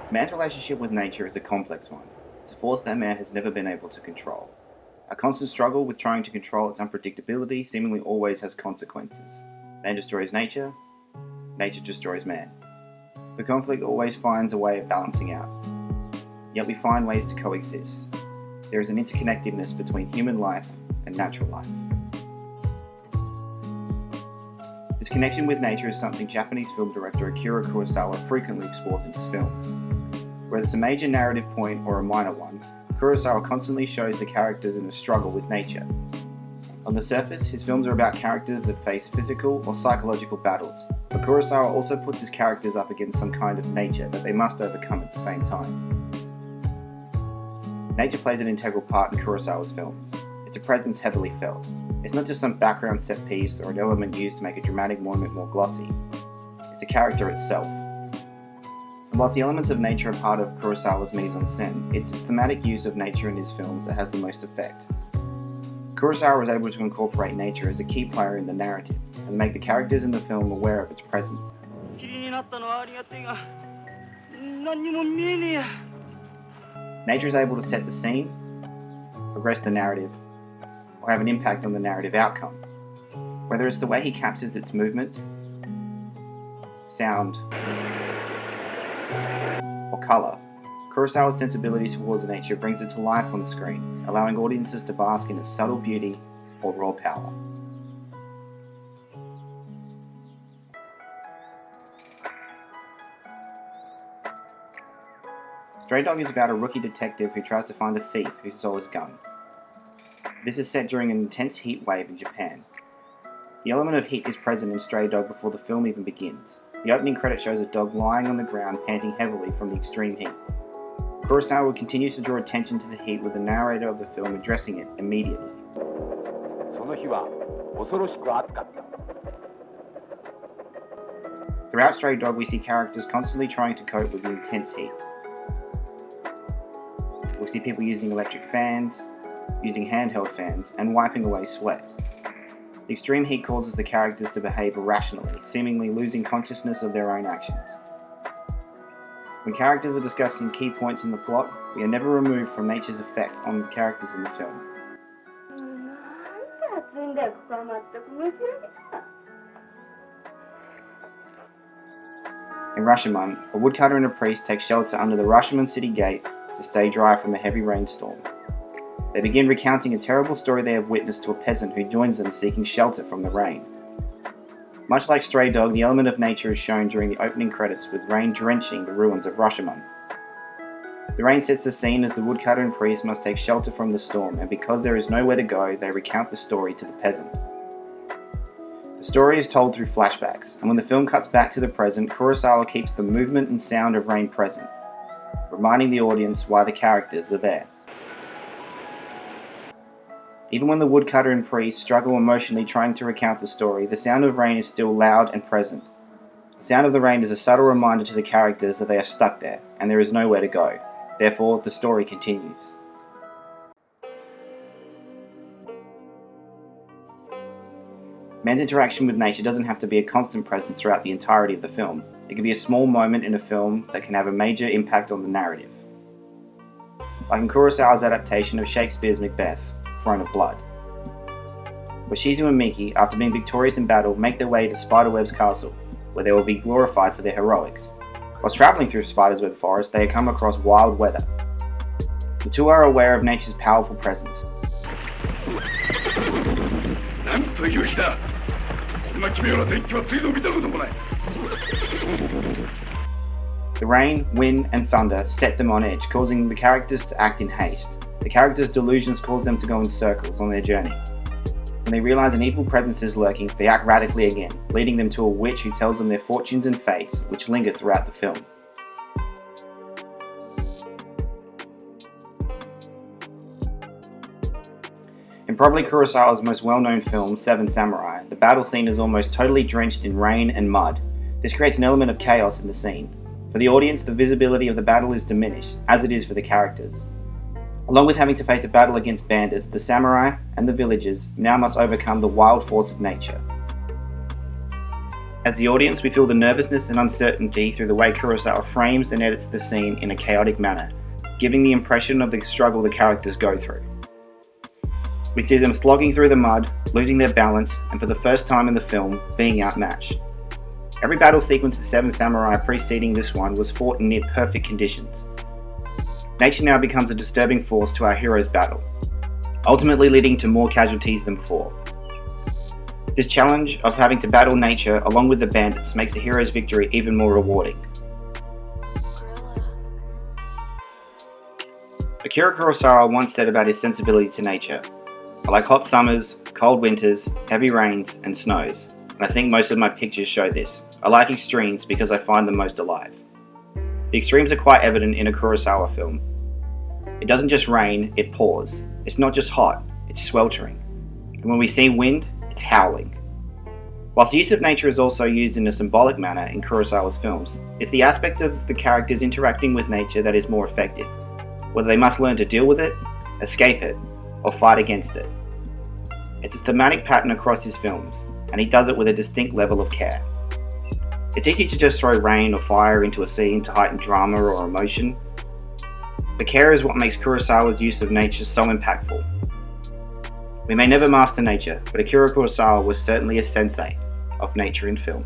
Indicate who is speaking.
Speaker 1: Man's relationship with nature is a complex one. It's a force that man has never been able to control. A constant struggle with trying to control its unpredictability seemingly always has consequences. Man destroys nature, nature destroys man. The conflict always finds a way of balancing out. Yet we find ways to coexist. There is an interconnectedness between human life and natural life. This connection with nature is something Japanese film director Akira Kurosawa frequently explores in his films. Whether it's a major narrative point or a minor one, Kurosawa constantly shows the characters in a struggle with nature. On the surface, his films are about characters that face physical or psychological battles, but Kurosawa also puts his characters up against some kind of nature that they must overcome at the same time. Nature plays an integral part in Kurosawa's films. It's a presence heavily felt. It's not just some background set piece or an element used to make a dramatic moment more glossy. It's a character itself. And whilst the elements of nature are part of Kurosawa's mise-en-scène, it's its thematic use of nature in his films that has the most effect. Kurosawa was able to incorporate nature as a key player in the narrative and make the characters in the film aware of its presence. Nature is able to set the scene, progress the narrative, or have an impact on the narrative outcome. Whether it's the way he captures its movement, sound, or colour, Kurosawa's sensibility towards nature brings it to life on screen, allowing audiences to bask in its subtle beauty or raw power. Stray Dog is about a rookie detective who tries to find a thief who stole his gun. This is set during an intense heat wave in Japan. The element of heat is present in Stray Dog before the film even begins. The opening credit shows a dog lying on the ground panting heavily from the extreme heat. Kurosawa continues to draw attention to the heat with the narrator of the film addressing it immediately. Throughout Stray Dog we see characters constantly trying to cope with the intense heat. We see people using electric fans, using handheld fans, and wiping away sweat. The extreme heat causes the characters to behave irrationally, seemingly losing consciousness of their own actions. When characters are discussing key points in the plot, we are never removed from nature's effect on the characters in the film. In Rashomon, a woodcutter and a priest take shelter under the Rashomon city gate to stay dry from a heavy rainstorm. They begin recounting a terrible story they have witnessed to a peasant who joins them seeking shelter from the rain. Much like Stray Dog, the element of nature is shown during the opening credits with rain drenching the ruins of Rashomon. The rain sets the scene as the woodcutter and priest must take shelter from the storm, and because there is nowhere to go, they recount the story to the peasant. The story is told through flashbacks, and when the film cuts back to the present, Kurosawa keeps the movement and sound of rain present, reminding the audience why the characters are there. Even when the woodcutter and priest struggle emotionally trying to recount the story, the sound of rain is still loud and present. The sound of the rain is a subtle reminder to the characters that they are stuck there, and there is nowhere to go. Therefore, the story continues. Man's interaction with nature doesn't have to be a constant presence throughout the entirety of the film. It can be a small moment in a film that can have a major impact on the narrative. Like in Kurosawa's adaptation of Shakespeare's Macbeth, Throne of Blood, where Shizu and Miki, after being victorious in battle, make their way to Spiderweb's castle, where they will be glorified for their heroics. Whilst travelling through Spiderweb Forest, they come across wild weather. The two are aware of nature's powerful presence. The rain, wind, and thunder set them on edge, causing the characters to act in haste. The characters' delusions cause them to go in circles on their journey. When they realize an evil presence is lurking, they act radically again, leading them to a witch who tells them their fortunes and fate, which linger throughout the film. In probably Kurosawa's most well-known film, Seven Samurai, the battle scene is almost totally drenched in rain and mud. This creates an element of chaos in the scene. For the audience, the visibility of the battle is diminished, as it is for the characters. Along with having to face a battle against bandits, the samurai and the villagers now must overcome the wild force of nature. As the audience, we feel the nervousness and uncertainty through the way Kurosawa frames and edits the scene in a chaotic manner, giving the impression of the struggle the characters go through. We see them slogging through the mud, losing their balance, and for the first time in the film, being outmatched. Every battle sequence of Seven Samurai preceding this one was fought in near perfect conditions. Nature now becomes a disturbing force to our hero's battle, ultimately leading to more casualties than before. This challenge of having to battle nature along with the bandits makes the hero's victory even more rewarding. Akira Kurosawa once said about his sensibility to nature, "I like hot summers, cold winters, heavy rains, and snows, and I think most of my pictures show this. I like extremes because I find them most alive." The extremes are quite evident in a Kurosawa film. It doesn't just rain, it pours. It's not just hot, it's sweltering. And when we see wind, it's howling. Whilst the use of nature is also used in a symbolic manner in Kurosawa's films, it's the aspect of the characters interacting with nature that is more effective, whether they must learn to deal with it, escape it, or fight against it. It's a thematic pattern across his films, and he does it with a distinct level of care. It's easy to just throw rain or fire into a scene to heighten drama or emotion. The care is what makes Kurosawa's use of nature so impactful. We may never master nature, but Akira Kurosawa was certainly a sensei of nature in film.